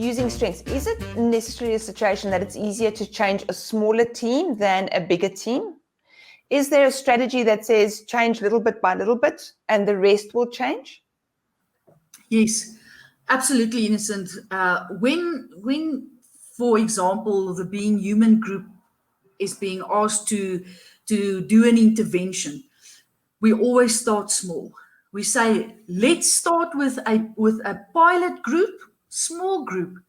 using strengths, is it necessarily a situation that it's easier to change a smaller team than a bigger team? Is there a strategy that says change little bit by little bit and the rest will change? Yes, absolutely, Innocent. When, for example, the Being Human group is being asked to do an intervention, we always start small. We say, let's start with a pilot group, small group,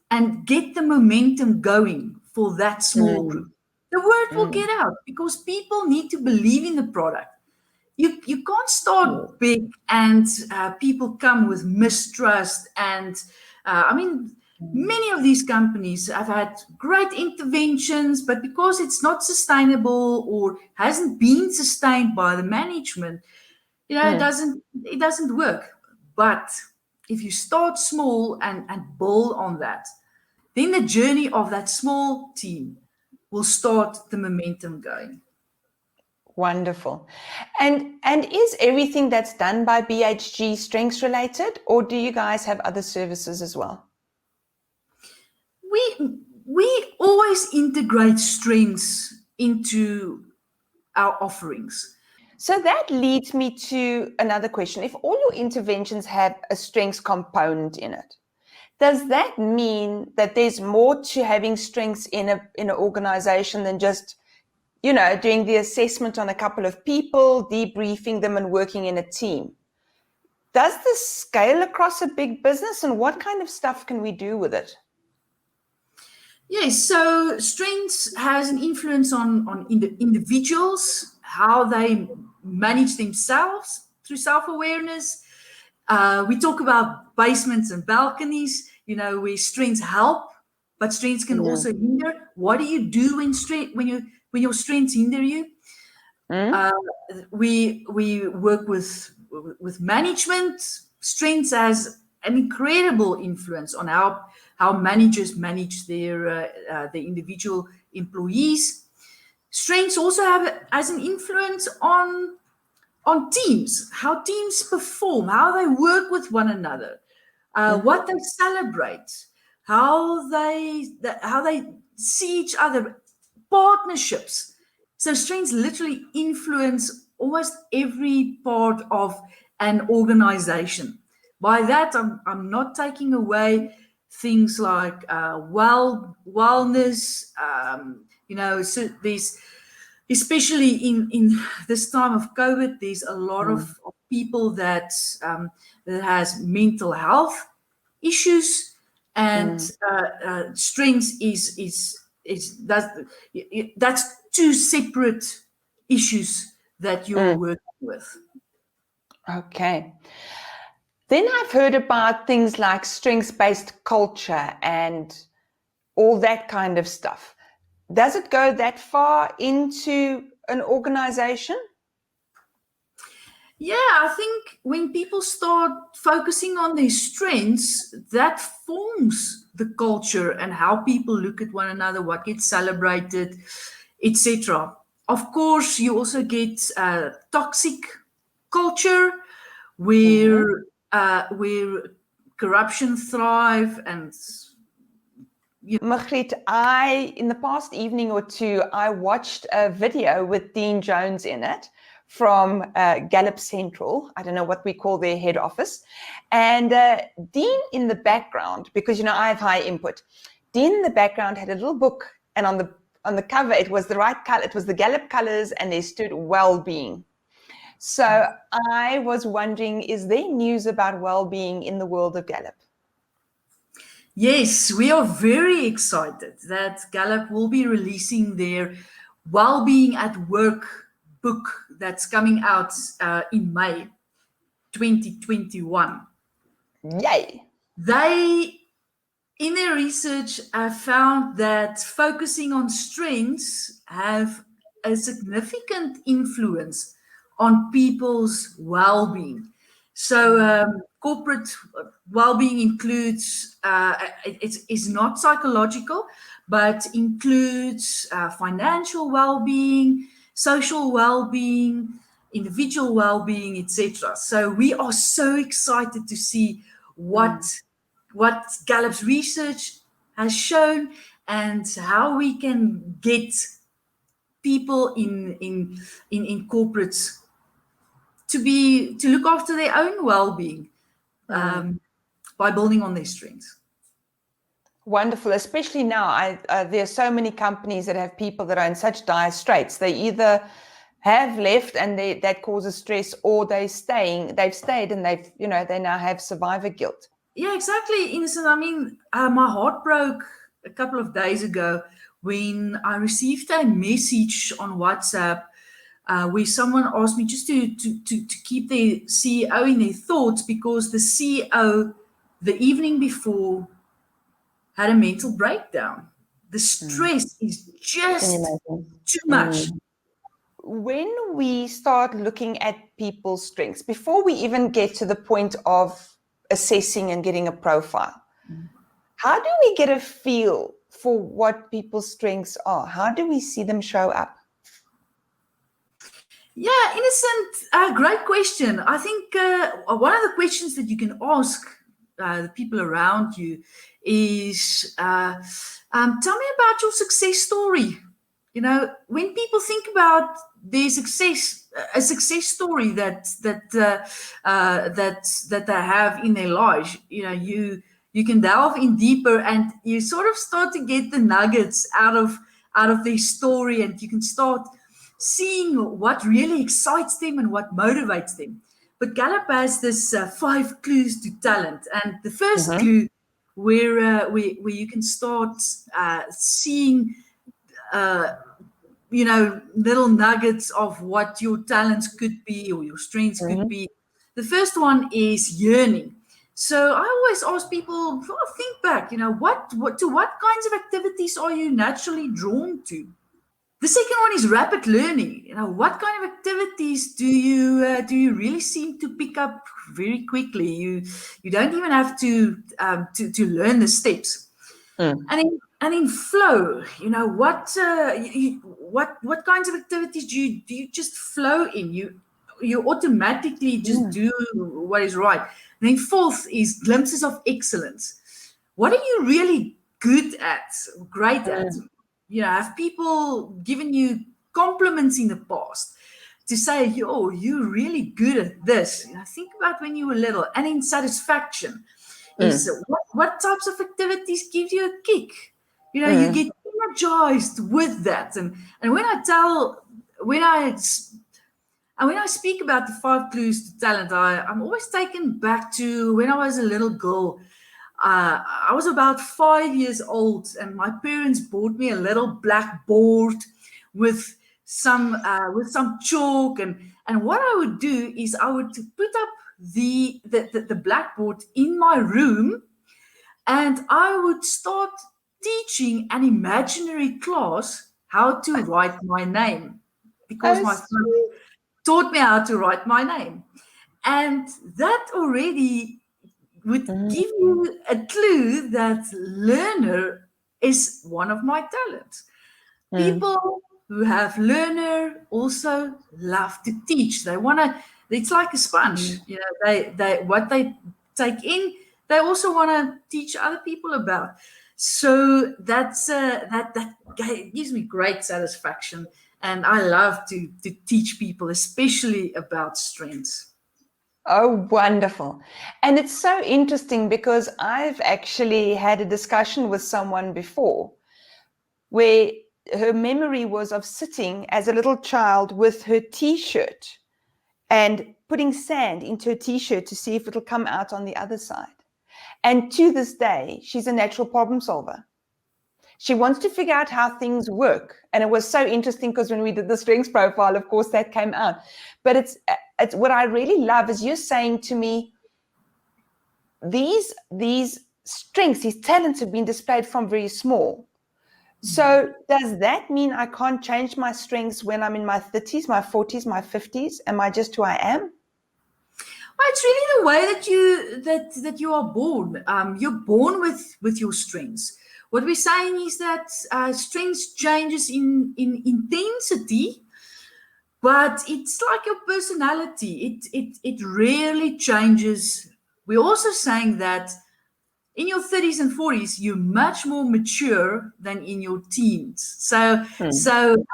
and get the momentum going for that small group. The word will get out because people need to believe in the product. You can't start big and people come with mistrust. And many of these companies have had great interventions, but because it's not sustainable or hasn't been sustained by the management, it doesn't work. But if you start small and build on that, then the journey of that small team will start the momentum going. Wonderful. And is everything that's done by BHG strengths related, or do you guys have other services as well? We always integrate strengths into our offerings. So that leads me to another question. If all your interventions have a strengths component in it, does that mean that there's more to having strengths in an organization than just, doing the assessment on a couple of people, debriefing them and working in a team? Does this scale across a big business, and what kind of stuff can we do with it? Yes, so strengths has an influence on individuals, how they manage themselves through self-awareness. We talk about basements and balconies, where strengths help, but strengths can also hinder. What do you do when your strengths hinder you? We work with management. Strengths has an incredible influence on how managers manage their individual employees. Strengths also has an influence on teams, how teams perform, how they work with one another, what they celebrate, how they see each other, partnerships. So strengths literally influence almost every part of an organization. By that, I'm not taking away things like wellness. So there's, especially in this time of COVID, there's a lot of people that has mental health issues, and strengths that's two separate issues that you're working with. Okay. Then I've heard about things like strengths-based culture and all that kind of stuff. Does it go that far into an organization? Yeah, I think when people start focusing on their strengths, that forms the culture and how people look at one another, what gets celebrated, etc. Of course, you also get toxic culture where corruption thrive. And Margriet, in the past evening or two, I watched a video with Dean Jones in it from Gallup Central. I don't know what we call their head office. And Dean in the background, because, I have high input, Dean in the background had a little book, and on the cover, it was the right color. It was the Gallup colors, and there stood well-being. So I was wondering, is there news about well-being in the world of Gallup? Yes, we are very excited that Gallup will be releasing their Well-being at Work book that's coming out in May 2021. Yay! They, in their research, have found that focusing on strengths have a significant influence on people's well-being. So corporate well-being includes, it's not psychological, but includes financial well-being, social well-being, individual well-being, etc. So we are so excited to see what what Gallup's research has shown, and how we can get people in corporates to look after their own well-being by building on their strengths. Wonderful, especially now. There are so many companies that have people that are in such dire straits. They either have left and that causes stress, or they've stayed and they now have survivor guilt. Yeah, exactly, Innocent. I mean, my heart broke a couple of days ago when I received a message on WhatsApp where someone asked me just to keep the CEO in their thoughts, because the CEO the evening before had a mental breakdown. The stress is just too much. When we start looking at people's strengths, before we even get to the point of assessing and getting a profile, how do we get a feel for what people's strengths are? How do we see them show up? Yeah, Innocent, great question. I think one of the questions that you can ask the people around you is, tell me about your success story. You know, when people think about their success, a success story that they have in their lives, you know, you can delve in deeper, and you sort of start to get the nuggets out of their story, and you can start seeing what really excites them and what motivates them. But Gallup has this 5 clues to talent, and the first clue where you can start seeing little nuggets of what your talents could be or your strengths could be. The first one is yearning. So I always ask people, think back, what kinds of activities are you naturally drawn to? The second one is rapid learning. What kind of activities do you really seem to pick up very quickly? You don't even have to learn the steps. And in flow, what kinds of activities do you just flow in? You automatically just do what is right. And then fourth is glimpses of excellence. What are you really good at, great at? Have people given you compliments in the past to say, "Yo, you're really good at this"? Think about when you were little. And in satisfaction is what types of activities give you a kick? You get energized with that. And when I speak about the 5 clues to talent, I'm always taken back to when I was a little girl. I was about 5 years old, and my parents bought me a little blackboard with some chalk, and what I would do is I would put up the blackboard in my room, and I would start teaching an imaginary class how to write my name, because my father taught me how to write my name, and that already would give you a clue that learner is one of my talents. People who have learner also love to teach. They want to. It's like a sponge. They what they take in, they also want to teach other people about. So that's that gives me great satisfaction, and I love to teach people, especially about strengths. Oh, wonderful. And it's so interesting because I've actually had a discussion with someone before where her memory was of sitting as a little child with her T-shirt and putting sand into her T-shirt to see if it'll come out on the other side. And to this day, she's a natural problem solver. She wants to figure out how things work. And it was so interesting because when we did the strengths profile, of course, that came out. But it's what I really love is you're saying to me, these strengths, these talents have been displayed from very small. So does that mean I can't change my strengths when I'm in my 30s, my 40s, my 50s? Am I just who I am? Well, it's really the way that you are born. You're born with your strengths. What we're saying is that strengths changes in intensity, but it's like your personality. It rarely changes. We're also saying that In your 30s and 40s, you're much more mature than in your teens. So,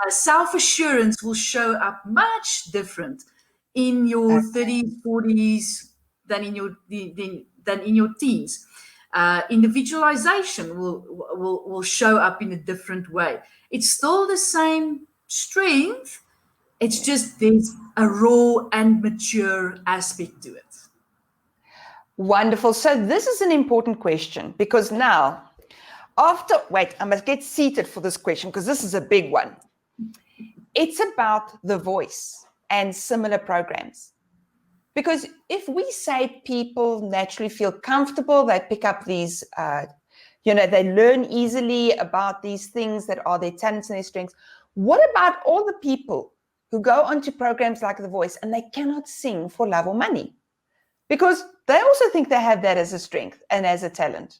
self-assurance will show up much different in your 30s, 40s than in your teens. Individualization will show up in a different way. It's still the same strength. It's just there's a raw and mature aspect to it. Wonderful. So this is an important question because now, wait, I must get seated for this question because this is a big one. It's about the voice and similar programs. Because if we say people naturally feel comfortable, they pick up these, they learn easily about these things that are their talents and their strengths. What about all the people who go onto programs like The Voice and they cannot sing for love or money? Because they also think they have that as a strength and as a talent.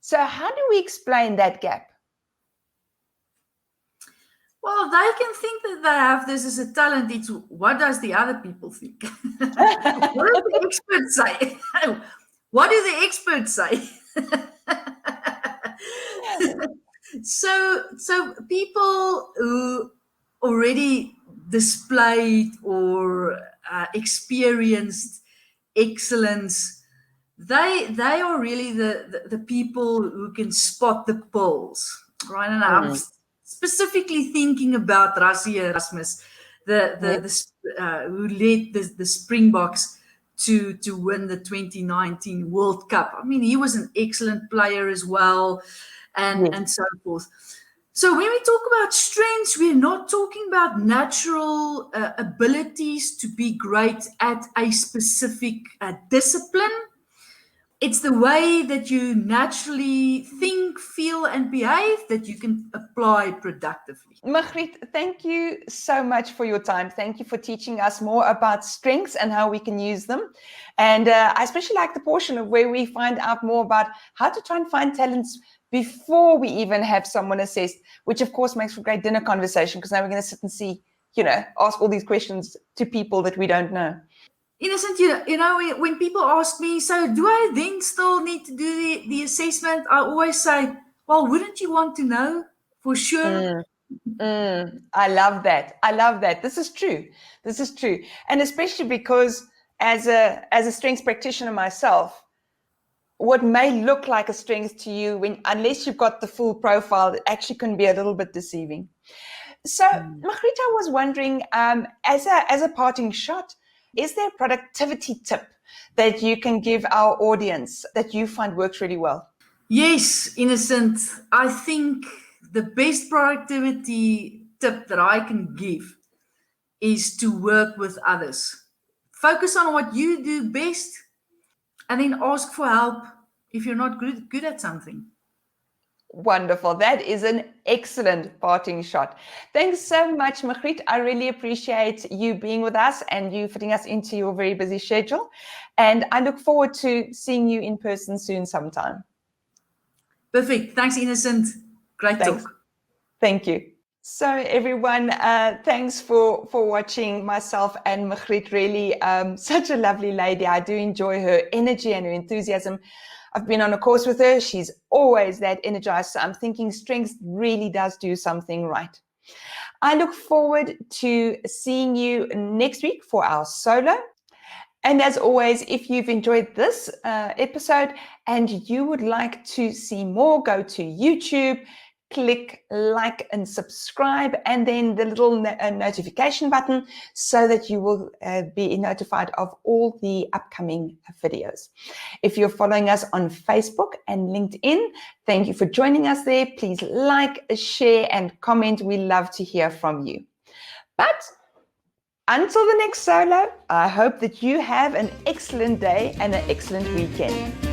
So how do we explain that gap? Well, they can think that they have this as a talent. It's what does the other people think? What do the experts say? What do the experts say? So people who already displayed or experienced excellence, they are really the people who can spot the pearls, right? And I'm specifically thinking about Rassie Erasmus, who led the Springboks to win the 2019 World Cup. I mean, he was an excellent player as well, and so forth. So when we talk about strengths, we're not talking about natural abilities to be great at a specific discipline. It's the way that you naturally think, feel, and behave that you can apply productively. Margriet, thank you so much for your time. Thank you for teaching us more about strengths and how we can use them. And I especially like the portion of where we find out more about how to try and find talents before we even have someone assessed, which of course makes for great dinner conversation because now we're going to sit and see, ask all these questions to people that we don't know. Innocent, when people ask me, so do I then still need to do the assessment? I always say, well, wouldn't you want to know for sure? I love that. This is true. And especially because as a strengths practitioner myself, what may look like a strength to you, unless you've got the full profile, it actually can be a little bit deceiving. So, Margriet, I was wondering, as a parting shot, is there a productivity tip that you can give our audience that you find works really well? Yes, Innocent. I think the best productivity tip that I can give is to work with others. Focus on what you do best and then ask for help if you're not good at something. Wonderful. That is an excellent parting shot. Thanks so much, Margriet. I really appreciate you being with us and you fitting us into your very busy schedule. And I look forward to seeing you in person soon sometime. Perfect. Thanks, Innocent. Great talk. Thank you. So everyone, thanks for watching myself and Margriet. Really, such a lovely lady. I do enjoy her energy and her enthusiasm. I've been on a course with her. She's always that energized. So I'm thinking strength really does do something right. I look forward to seeing you next week for our solo. And as always, if you've enjoyed this episode and you would like to see more, go to YouTube, click like and subscribe, and then the little notification button so that you will be notified of all the upcoming videos. If you're following us on Facebook and LinkedIn, thank you for joining us there. Please like, share, and comment. We love to hear from you. But until the next solo, I hope that you have an excellent day and an excellent weekend.